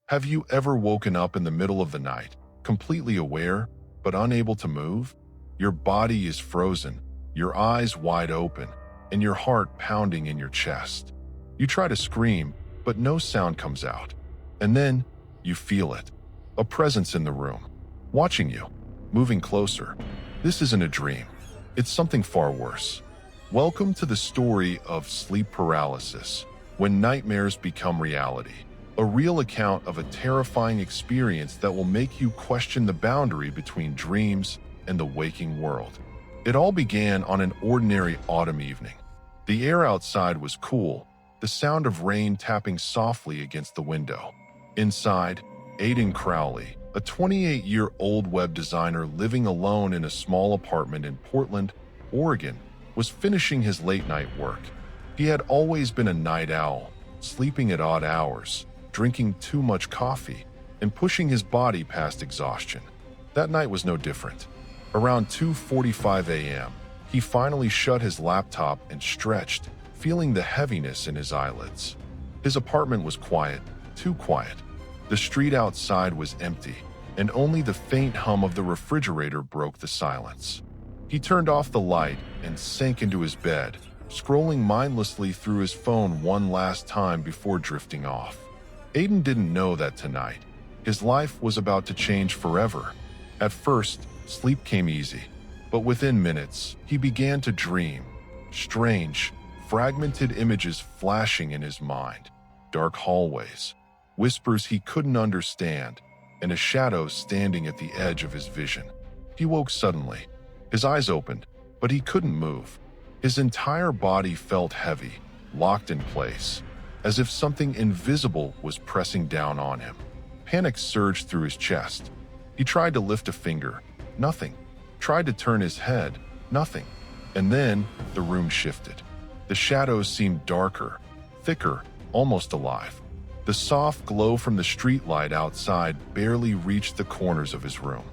Have you ever woken up in the middle of the night, completely aware, but unable to move? Your body is frozen, your eyes wide open, and your heart pounding in your chest. You try to scream, but no sound comes out. And then, you feel it. A presence in the room, watching you, moving closer. This isn't a dream. It's something far worse. Welcome to the story of sleep paralysis, when nightmares become reality. A real account of a terrifying experience that will make you question the boundary between dreams and the waking world. It all began on an ordinary autumn evening. The air outside was cool, the sound of rain tapping softly against the window. Inside, Aidan Crowley, a 28-year-old web designer living alone in a small apartment in Portland, Oregon, was finishing his late-night work. He had always been a night owl, sleeping at odd hours, drinking too much coffee, and pushing his body past exhaustion. That night was no different. Around 2:45 a.m., he finally shut his laptop and stretched, feeling the heaviness in his eyelids. His apartment was quiet, too quiet. The street outside was empty, and only the faint hum of the refrigerator broke the silence. He turned off the light and sank into his bed, scrolling mindlessly through his phone one last time before drifting off. Aidan didn't know that tonight, his life was about to change forever. At first, sleep came easy, but within minutes, he began to dream. Strange, fragmented images flashing in his mind. Dark hallways, whispers he couldn't understand, and a shadow standing at the edge of his vision. He woke suddenly. His eyes opened, but he couldn't move. His entire body felt heavy, locked in place, as if something invisible was pressing down on him. Panic surged through his chest. He tried to lift a finger. Nothing. Tried to turn his head. Nothing. And then the room shifted. The shadows seemed darker, thicker, almost alive. The soft glow from the streetlight outside barely reached the corners of his room.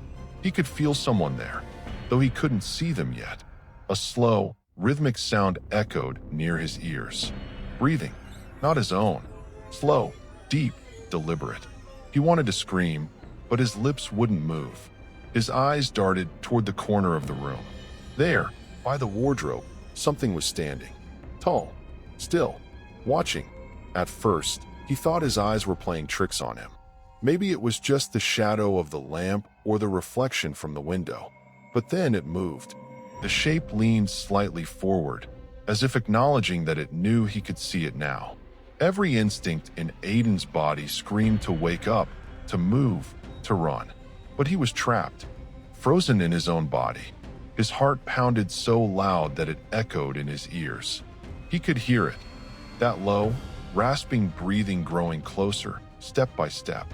He could feel someone there, though he couldn't see them yet. A slow, rhythmic sound echoed near his ears. Breathing, not his own. Slow, deep, deliberate. He wanted to scream, but his lips wouldn't move. His eyes darted toward the corner of the room. There, by the wardrobe, something was standing. Tall, still, watching. At first, he thought his eyes were playing tricks on him. Maybe it was just the shadow of the lamp or the reflection from the window. But then it moved. The shape leaned slightly forward, as if acknowledging that it knew he could see it now. Every instinct in Aidan's body screamed to wake up, to move, to run. But he was trapped, frozen in his own body. His heart pounded so loud that it echoed in his ears. He could hear it, that low, rasping breathing growing closer, step by step.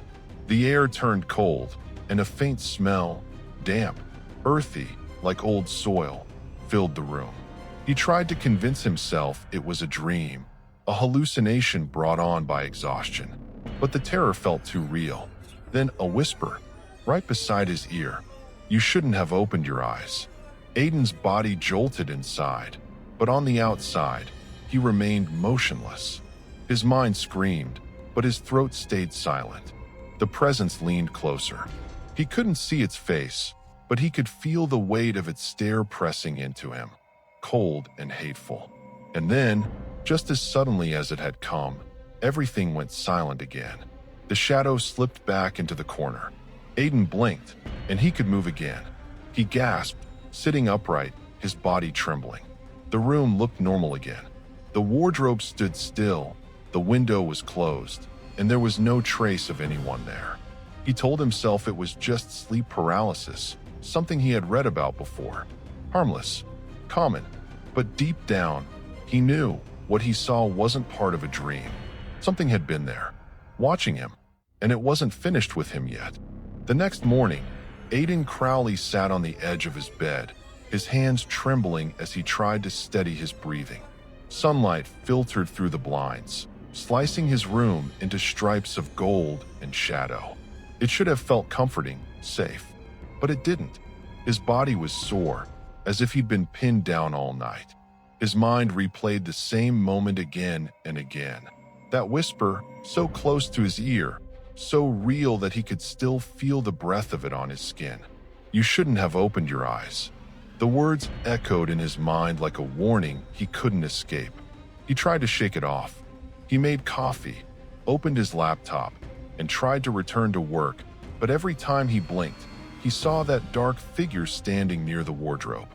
The air turned cold, and a faint smell, damp, earthy, like old soil, filled the room. He tried to convince himself it was a dream, a hallucination brought on by exhaustion. But the terror felt too real. Then a whisper, right beside his ear. You shouldn't have opened your eyes. Aidan's body jolted inside, but on the outside, he remained motionless. His mind screamed, but his throat stayed silent. The presence leaned closer. He couldn't see its face, but he could feel the weight of its stare pressing into him, cold and hateful. And then, just as suddenly as it had come, everything went silent again. The shadow slipped back into the corner. Aidan blinked, and he could move again. He gasped, sitting upright, his body trembling. The room looked normal again. The wardrobe stood still, the window was closed, and there was no trace of anyone there. He told himself it was just sleep paralysis, something he had read about before. Harmless, common, but deep down, he knew what he saw wasn't part of a dream. Something had been there, watching him, and it wasn't finished with him yet. The next morning, Aidan Crowley sat on the edge of his bed, his hands trembling as he tried to steady his breathing. Sunlight filtered through the blinds, slicing his room into stripes of gold and shadow. It should have felt comforting, safe, but it didn't. His body was sore, as if he'd been pinned down all night. His mind replayed the same moment again and again. That whisper, so close to his ear, so real that he could still feel the breath of it on his skin. "You shouldn't have opened your eyes." The words echoed in his mind like a warning he couldn't escape. He tried to shake it off. He made coffee, opened his laptop, and tried to return to work, but every time he blinked, he saw that dark figure standing near the wardrobe.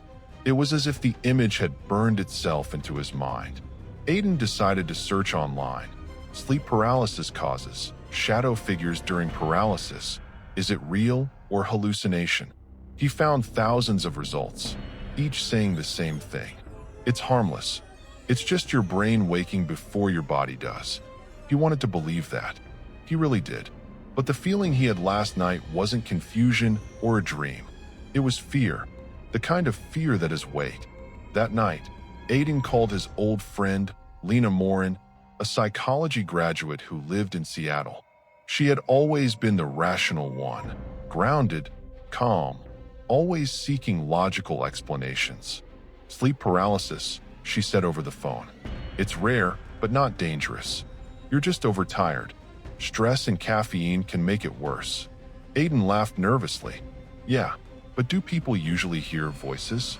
It was as if the image had burned itself into his mind. Aiden decided to search online. Sleep paralysis causes, shadow figures during paralysis. Is it real or hallucination? He found thousands of results, each saying the same thing. It's harmless. It's just your brain waking before your body does. He wanted to believe that. He really did. But the feeling he had last night wasn't confusion or a dream. It was fear, the kind of fear that is weight. That night, Aiden called his old friend, Lena Morin, a psychology graduate who lived in Seattle. She had always been the rational one, grounded, calm, always seeking logical explanations. "Sleep paralysis," she said over the phone. "It's rare, but not dangerous. You're just overtired. Stress and caffeine can make it worse." Aiden laughed nervously. "Yeah, but do people usually hear voices?"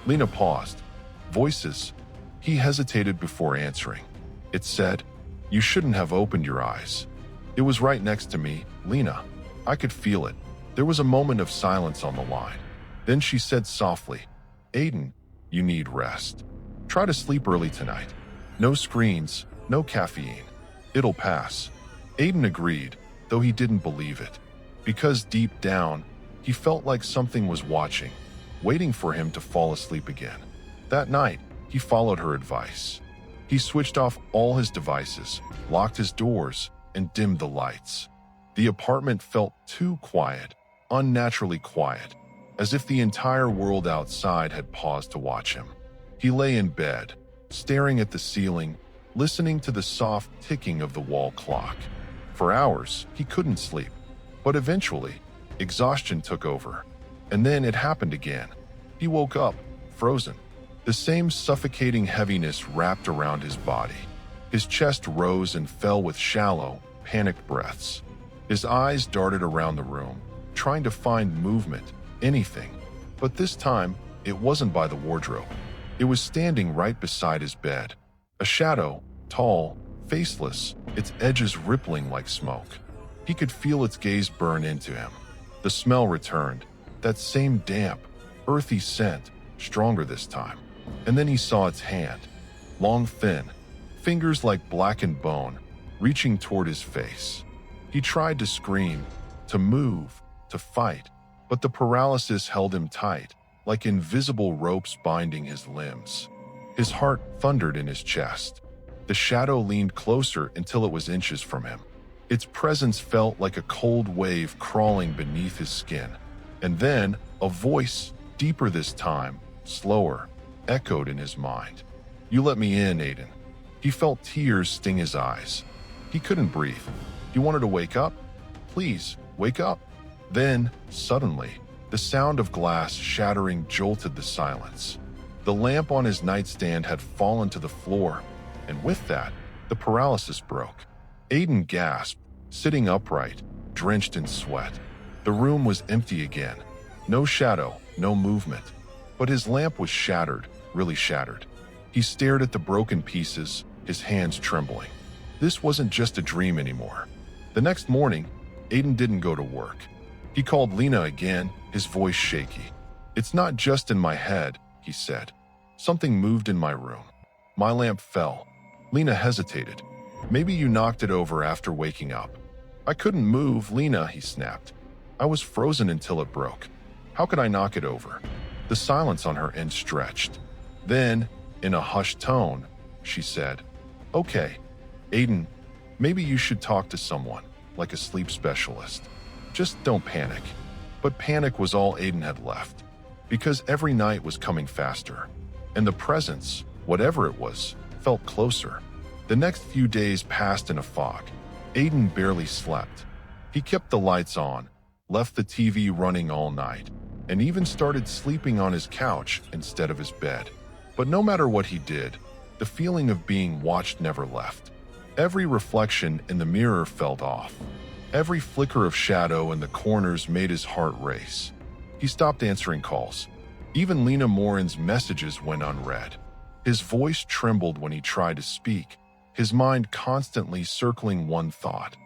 Lena paused. "Voices?" He hesitated before answering. It said, "You shouldn't have opened your eyes." "It was right next to me, Lena. I could feel it." There was a moment of silence on the line. Then she said softly, "Aiden, you need rest. Try to sleep early tonight. No screens, no caffeine. It'll pass." Aiden agreed, though he didn't believe it. Because deep down, he felt like something was watching, waiting for him to fall asleep again. That night, he followed her advice. He switched off all his devices, locked his doors, and dimmed the lights. The apartment felt too quiet, unnaturally quiet, as if the entire world outside had paused to watch him. He lay in bed, staring at the ceiling, listening to the soft ticking of the wall clock. For hours, he couldn't sleep. But eventually, exhaustion took over. And then it happened again. He woke up, frozen. The same suffocating heaviness wrapped around his body. His chest rose and fell with shallow, panicked breaths. His eyes darted around the room, trying to find movement, anything. But this time, it wasn't by the wardrobe. It was standing right beside his bed. A shadow, tall, faceless, its edges rippling like smoke. He could feel its gaze burn into him. The smell returned, that same damp, earthy scent, stronger this time. And then he saw its hand, long, thin, fingers like blackened bone, reaching toward his face. He tried to scream, to move, to fight, but the paralysis held him tight, like invisible ropes binding his limbs. His heart thundered in his chest. The shadow leaned closer until it was inches from him. Its presence felt like a cold wave crawling beneath his skin. And then, a voice, deeper this time, slower, echoed in his mind. "You let me in, Aiden." He felt tears sting his eyes. He couldn't breathe. He wanted to wake up. "Please, wake up." Then, suddenly, the sound of glass shattering jolted the silence. The lamp on his nightstand had fallen to the floor, and with that, the paralysis broke. Aiden gasped, sitting upright, drenched in sweat. The room was empty again. No shadow, no movement. But his lamp was shattered, really shattered. He stared at the broken pieces, his hands trembling. This wasn't just a dream anymore. The next morning, Aiden didn't go to work. He called Lena again, his voice shaky. "It's not just in my head," he said. "Something moved in my room. My lamp fell." Lena hesitated. "Maybe you knocked it over after waking up." "I couldn't move, Lena," he snapped. "I was frozen until it broke. How could I knock it over?" The silence on her end stretched. Then, in a hushed tone, she said, "Okay, Aiden, maybe you should talk to someone, like a sleep specialist. Just don't panic." But panic was all Aiden had left, because every night was coming faster, and the presence, whatever it was, felt closer. The next few days passed in a fog. Aiden barely slept. He kept the lights on, left the TV running all night, and even started sleeping on his couch instead of his bed. But no matter what he did, the feeling of being watched never left. Every reflection in the mirror felt off. Every flicker of shadow in the corners made his heart race. He stopped answering calls. Even Lena Morin's messages went unread. His voice trembled when he tried to speak, his mind constantly circling one thought.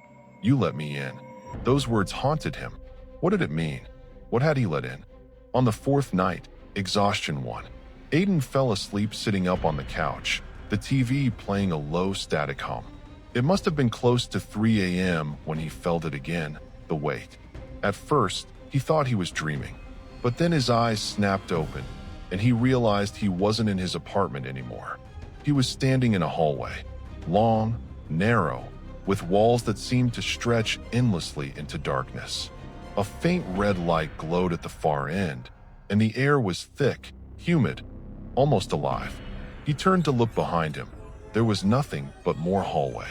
You let me in. Those words haunted him. What did it mean? What had he let in? On the fourth night, exhaustion won. Aiden fell asleep sitting up on the couch, the TV playing a low static hum. It must have been close to 3 a.m. when he felt it again, the weight. At first, he thought he was dreaming, but then his eyes snapped open, and he realized he wasn't in his apartment anymore. He was standing in a hallway, long, narrow, with walls that seemed to stretch endlessly into darkness. A faint red light glowed at the far end, and the air was thick, humid, almost alive. He turned to look behind him. There was nothing but more hallway.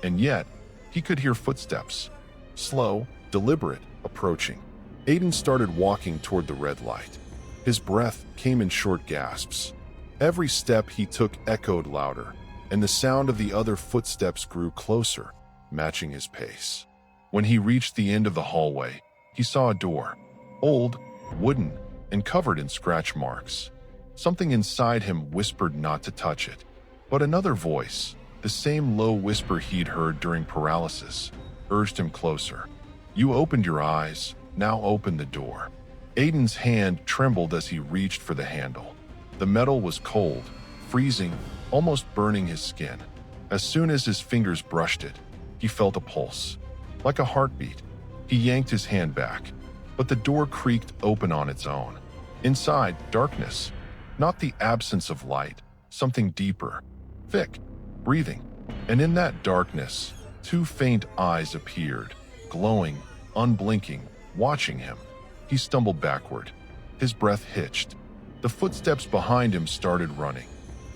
And yet, he could hear footsteps. Slow, deliberate, approaching. Aiden started walking toward the red light. His breath came in short gasps. Every step he took echoed louder, and the sound of the other footsteps grew closer, matching his pace. When he reached the end of the hallway, he saw a door, old, wooden, and covered in scratch marks. Something inside him whispered not to touch it. But another voice, the same low whisper he'd heard during Paralysis, urged him closer. You opened your eyes, now open the door. Aiden's hand trembled as he reached for the handle. The metal was cold, freezing, almost burning his skin. As soon as his fingers brushed it, he felt a pulse. Like a heartbeat, he yanked his hand back, but the door creaked open on its own. Inside, darkness. Not the absence of light, something deeper, thick, breathing. And in that darkness, two faint eyes appeared, glowing, unblinking, watching him. He stumbled backward. His breath hitched. The footsteps behind him started running.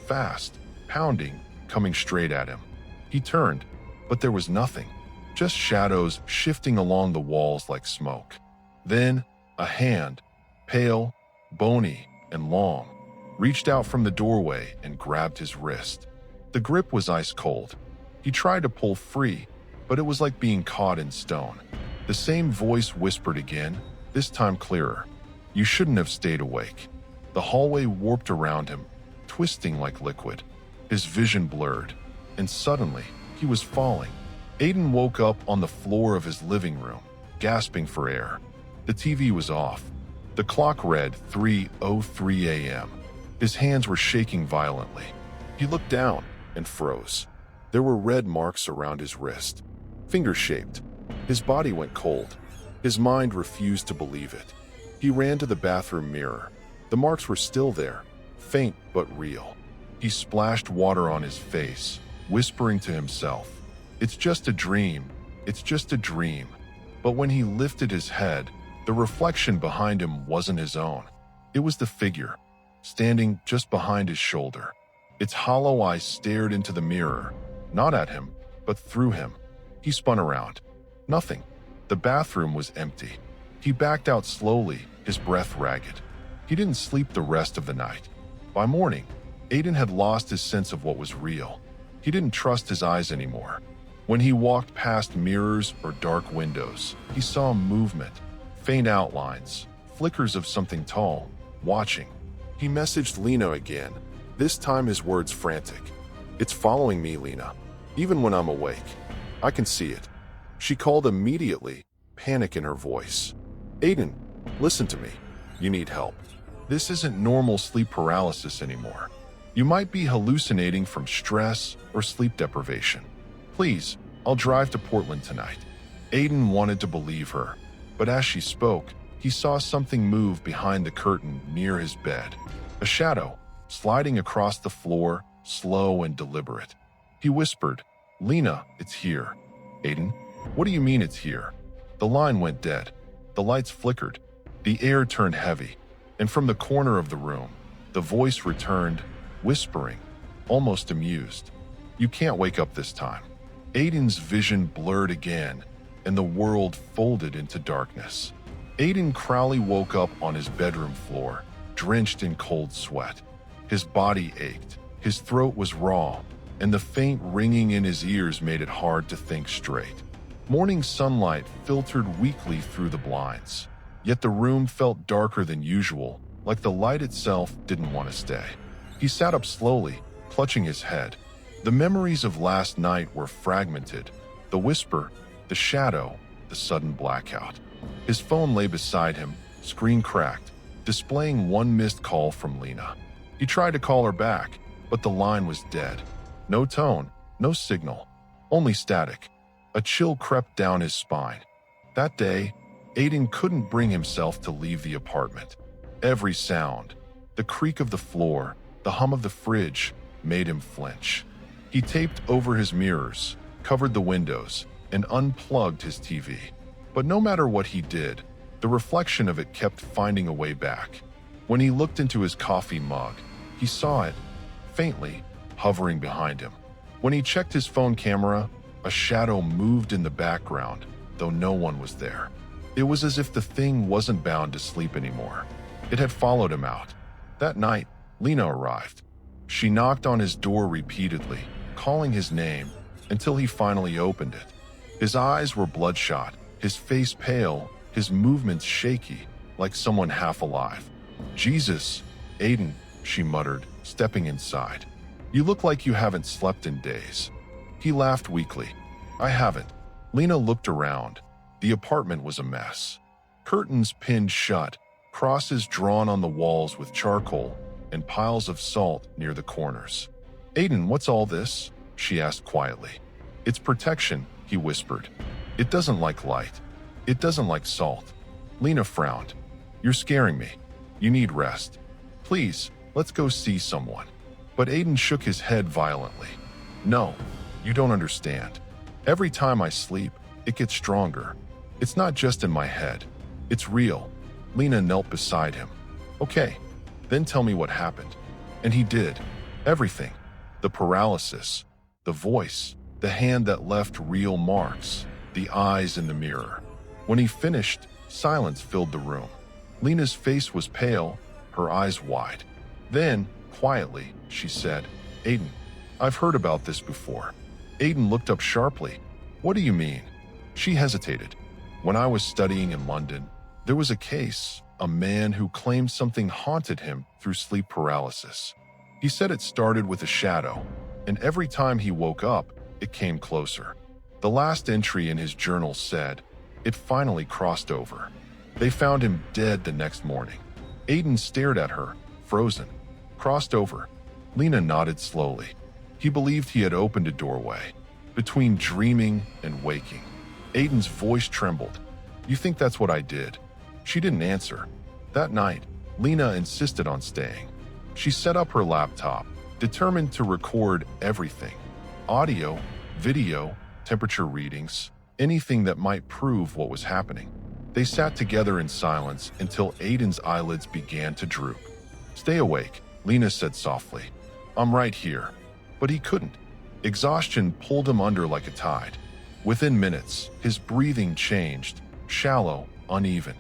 Fast, pounding, coming straight at him. He turned, but there was nothing. Just shadows shifting along the walls like smoke. Then, a hand, pale, bony, and long, reached out from the doorway and grabbed his wrist. The grip was ice cold. He tried to pull free, but it was like being caught in stone. The same voice whispered again, this time clearer. You shouldn't have stayed awake. The hallway warped around him, twisting like liquid. His vision blurred, and suddenly, he was falling. Aiden woke up on the floor of his living room, gasping for air. The TV was off. The clock read 3:03 a.m. His hands were shaking violently. He looked down and froze. There were red marks around his wrist, finger-shaped. His body went cold. His mind refused to believe it. He ran to the bathroom mirror. The marks were still there, faint but real. He splashed water on his face, whispering to himself, "It's just a dream. It's just a dream." But when he lifted his head, the reflection behind him wasn't his own. It was the figure, standing just behind his shoulder. Its hollow eyes stared into the mirror, not at him, but through him. He spun around. Nothing. The bathroom was empty. He backed out slowly, his breath ragged. He didn't sleep the rest of the night. By morning, Aiden had lost his sense of what was real. He didn't trust his eyes anymore. When he walked past mirrors or dark windows, he saw movement, faint outlines, flickers of something tall, watching. He messaged Lena again, this time his words frantic. "It's following me, Lena, even when I'm awake. I can see it." She called immediately, panic in her voice. "Aiden, listen to me. You need help. This isn't normal sleep paralysis anymore. You might be hallucinating from stress or sleep deprivation. Please, I'll drive to Portland tonight." Aiden wanted to believe her, but as she spoke, he saw something move behind the curtain near his bed. A shadow, sliding across the floor, slow and deliberate. He whispered, "Lena, it's here." "Aiden, what do you mean it's here?" The line went dead. The lights flickered. The air turned heavy, and from the corner of the room, the voice returned, whispering, almost amused. "You can't wake up this time." Aiden's vision blurred again, and the world folded into darkness. Aiden Crowley woke up on his bedroom floor, drenched in cold sweat. His body ached, his throat was raw, and the faint ringing in his ears made it hard to think straight. Morning sunlight filtered weakly through the blinds, yet the room felt darker than usual, like the light itself didn't want to stay. He sat up slowly, clutching his head. The memories of last night were fragmented. The whisper, the shadow, the sudden blackout. His phone lay beside him, screen cracked, displaying one missed call from Lena. He tried to call her back, but the line was dead. No tone, no signal, only static. A chill crept down his spine. That day, Aiden couldn't bring himself to leave the apartment. Every sound, the creak of the floor, the hum of the fridge, made him flinch. He taped over his mirrors, covered the windows, and unplugged his TV. But no matter what he did, the reflection of it kept finding a way back. When he looked into his coffee mug, he saw it, faintly, hovering behind him. When he checked his phone camera, a shadow moved in the background, though no one was there. It was as if the thing wasn't bound to sleep anymore. It had followed him out. That night, Lena arrived. She knocked on his door repeatedly, calling his name, until he finally opened it. His eyes were bloodshot, his face pale, his movements shaky, like someone half alive. "Jesus, Aiden," she muttered, stepping inside. "You look like you haven't slept in days." He laughed weakly. "I haven't." Lena looked around. The apartment was a mess. Curtains pinned shut, crosses drawn on the walls with charcoal, and piles of salt near the corners. "Aiden, what's all this?" she asked quietly. "It's protection," he whispered. "It doesn't like light. It doesn't like salt." Lena frowned. "You're scaring me. You need rest. Please, let's go see someone." But Aiden shook his head violently. "No, you don't understand. Every time I sleep, it gets stronger. It's not just in my head. It's real." Lena knelt beside him. "Okay, then tell me what happened." And he did. Everything. The paralysis, the voice, the hand that left real marks, the eyes in the mirror. When he finished, silence filled the room. Lena's face was pale, her eyes wide. Then, quietly, she said, "Aiden, I've heard about this before." Aiden looked up sharply. "What do you mean?" She hesitated. "When I was studying in London, there was a case, a man who claimed something haunted him through sleep paralysis. He said it started with a shadow, and every time he woke up, it came closer. The last entry in his journal said, it finally crossed over. They found him dead the next morning." Aiden stared at her, frozen. "Crossed over." Lena nodded slowly. He believed he had opened a doorway, between dreaming and waking. Aiden's voice trembled. "You think that's what I did?" She didn't answer. That night, Lena insisted on staying. She set up her laptop, determined to record everything. Audio, video, temperature readings, anything that might prove what was happening. They sat together in silence until Aiden's eyelids began to droop. "Stay awake," Lena said softly. "I'm right here." But he couldn't. Exhaustion pulled him under like a tide. Within minutes, his breathing changed, shallow, uneven.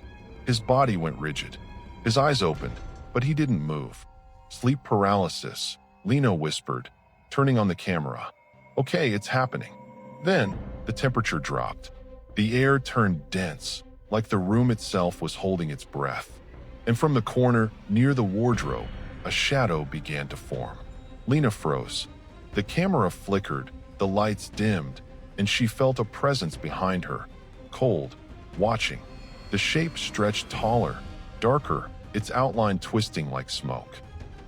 His body went rigid. His eyes opened, but he didn't move. "Sleep paralysis," Lena whispered, turning on the camera. "Okay, it's happening." Then, the temperature dropped. The air turned dense, like the room itself was holding its breath. And from the corner, near the wardrobe, a shadow began to form. Lena froze. The camera flickered, the lights dimmed, and she felt a presence behind her, cold, watching. The shape stretched taller, darker, its outline twisting like smoke.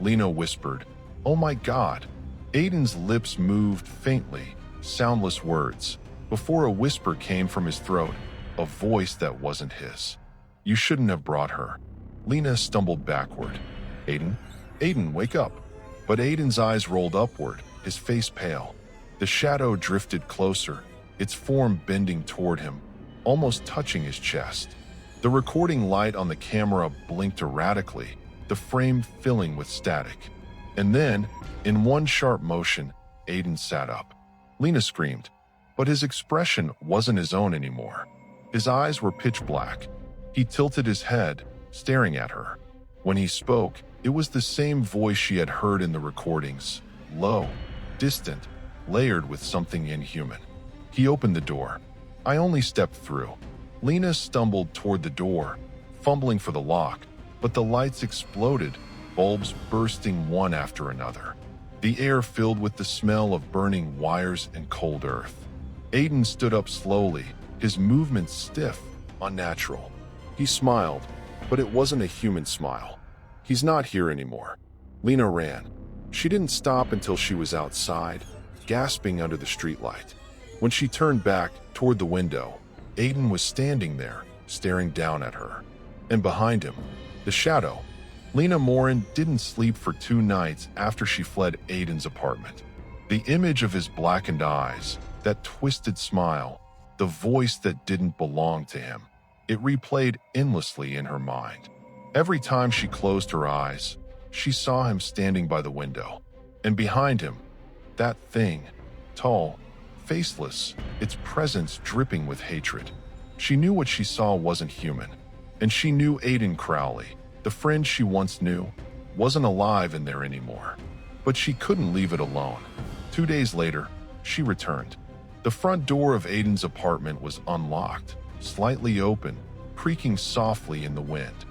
Lena whispered, "Oh my God." Aiden's lips moved faintly, soundless words, before a whisper came from his throat, a voice that wasn't his. "You shouldn't have brought her." Lena stumbled backward. "Aiden? Aiden, wake up." But Aiden's eyes rolled upward, his face pale. The shadow drifted closer, its form bending toward him, almost touching his chest. The recording light on the camera blinked erratically, the frame filling with static. And then, in one sharp motion, Aiden sat up. Lena screamed, but his expression wasn't his own anymore. His eyes were pitch black. He tilted his head, staring at her. When he spoke, it was the same voice she had heard in the recordings, low, distant, layered with something inhuman. He opened the door. I only stepped through. Lena stumbled toward the door, fumbling for the lock, but the lights exploded, bulbs bursting one after another. The air filled with the smell of burning wires and cold earth. Aiden stood up slowly, his movements stiff, unnatural. He smiled, but it wasn't a human smile. He's not here anymore. Lena ran. She didn't stop until she was outside, gasping under the streetlight. When she turned back toward the window, Aiden was standing there, staring down at her. And behind him, the shadow. Lena Morin didn't sleep for 2 nights after she fled Aiden's apartment. The image of his blackened eyes, that twisted smile, the voice that didn't belong to him, it replayed endlessly in her mind. Every time she closed her eyes, she saw him standing by the window. And behind him, that thing, tall, faceless, its presence dripping with hatred. She knew what she saw wasn't human, and she knew Aiden Crowley, the friend she once knew, wasn't alive in there anymore. But she couldn't leave it alone. 2 days later, she returned. The front door of Aiden's apartment was unlocked, slightly open, creaking softly in the wind.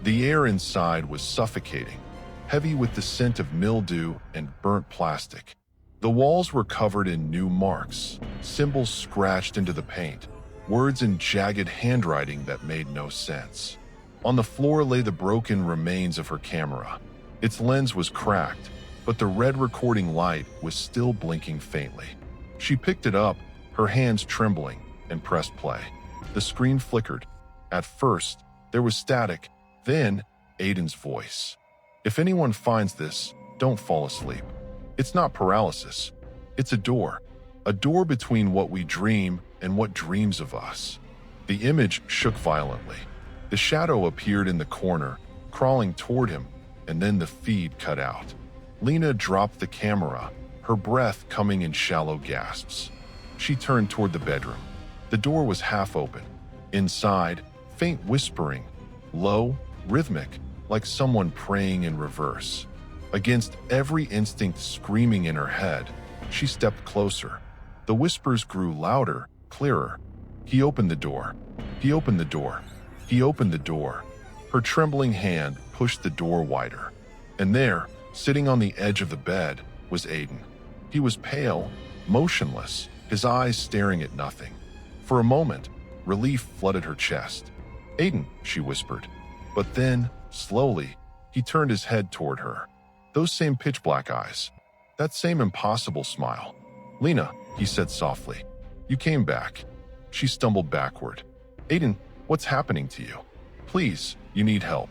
The air inside was suffocating, heavy with the scent of mildew and burnt plastic. The walls were covered in new marks, symbols scratched into the paint, words in jagged handwriting that made no sense. On the floor lay the broken remains of her camera. Its lens was cracked, but the red recording light was still blinking faintly. She picked it up, her hands trembling, and pressed play. The screen flickered. At first, there was static, then Aiden's voice. "If anyone finds this, don't fall asleep. It's not paralysis. It's a door between what we dream and what dreams of us." The image shook violently. The shadow appeared in the corner, crawling toward him, and then the feed cut out. Lena dropped the camera, her breath coming in shallow gasps. She turned toward the bedroom. The door was half open. Inside, faint whispering, low, rhythmic, like someone praying in reverse. Against every instinct screaming in her head, she stepped closer. The whispers grew louder, clearer. He opened the door. He opened the door. He opened the door. Her trembling hand pushed the door wider. And there, sitting on the edge of the bed, was Aiden. He was pale, motionless, his eyes staring at nothing. For a moment, relief flooded her chest. "Aiden," she whispered. But then, slowly, he turned his head toward her. Those same pitch-black eyes. That same impossible smile. "Lena," he said softly. "You came back." She stumbled backward. "Aiden, what's happening to you? Please, you need help."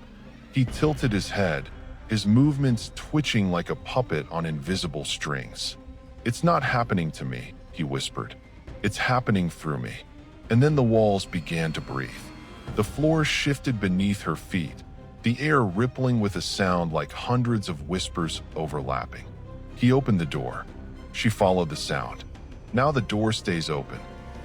He tilted his head, his movements twitching like a puppet on invisible strings. "It's not happening to me," he whispered. "It's happening through me." And then the walls began to breathe. The floor shifted beneath her feet, the air rippling with a sound like hundreds of whispers overlapping. He opened the door. She followed the sound. Now the door stays open.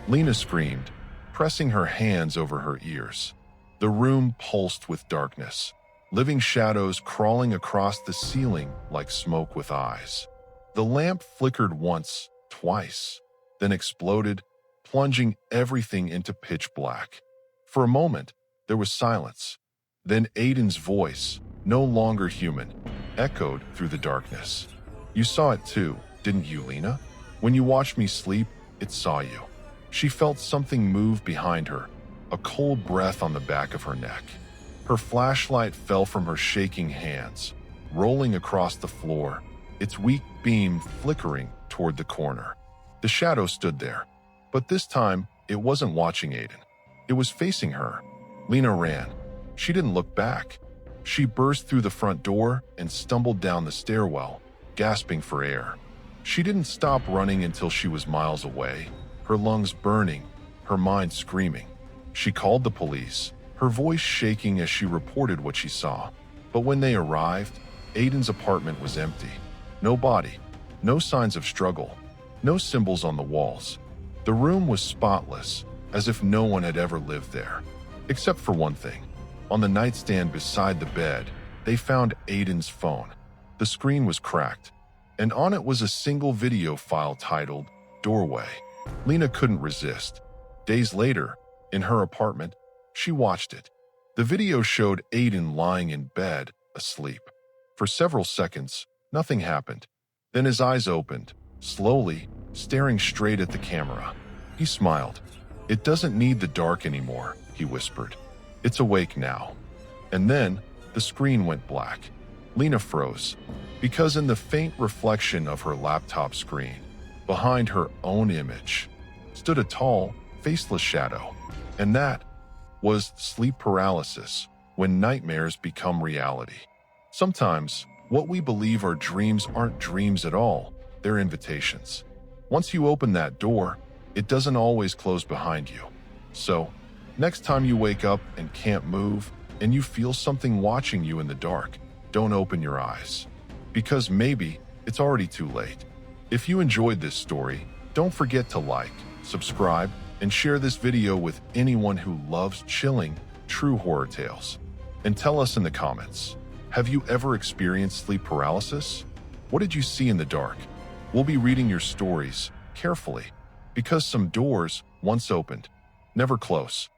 Lena screamed, pressing her hands over her ears. The room pulsed with darkness, living shadows crawling across the ceiling like smoke with eyes. The lamp flickered once, twice, then exploded, plunging everything into pitch black. For a moment, there was silence. Then Aiden's voice, no longer human, echoed through the darkness. "You saw it too, didn't you, Lena? When you watched me sleep, it saw you." She felt something move behind her, a cold breath on the back of her neck. Her flashlight fell from her shaking hands, rolling across the floor, its weak beam flickering toward the corner. The shadow stood there, but this time it wasn't watching Aiden. It was facing her. Lena ran. She didn't look back. She burst through the front door and stumbled down the stairwell, gasping for air. She didn't stop running until she was miles away, her lungs burning, her mind screaming. She called the police, her voice shaking as she reported what she saw. But when they arrived, Aiden's apartment was empty. No body, no signs of struggle, no symbols on the walls. The room was spotless, as if no one had ever lived there. Except for one thing. On the nightstand beside the bed, they found Aiden's phone. The screen was cracked, and on it was a single video file titled Doorway. Lena couldn't resist. Days later, in her apartment, she watched it. The video showed Aiden lying in bed, asleep. For several seconds, nothing happened. Then his eyes opened, slowly, staring straight at the camera. He smiled. "It doesn't need the dark anymore," he whispered. "It's awake now." And then, the screen went black. Lena froze, because in the faint reflection of her laptop screen, behind her own image, stood a tall, faceless shadow. And that was sleep paralysis, when nightmares become reality. Sometimes, what we believe are dreams aren't dreams at all, they're invitations. Once you open that door, it doesn't always close behind you. So, next time you wake up and can't move, and you feel something watching you in the dark, don't open your eyes. Because maybe it's already too late. If you enjoyed this story, don't forget to like, subscribe, and share this video with anyone who loves chilling, true horror tales. And tell us in the comments, have you ever experienced sleep paralysis? What did you see in the dark? We'll be reading your stories carefully, because some doors, once opened, never close.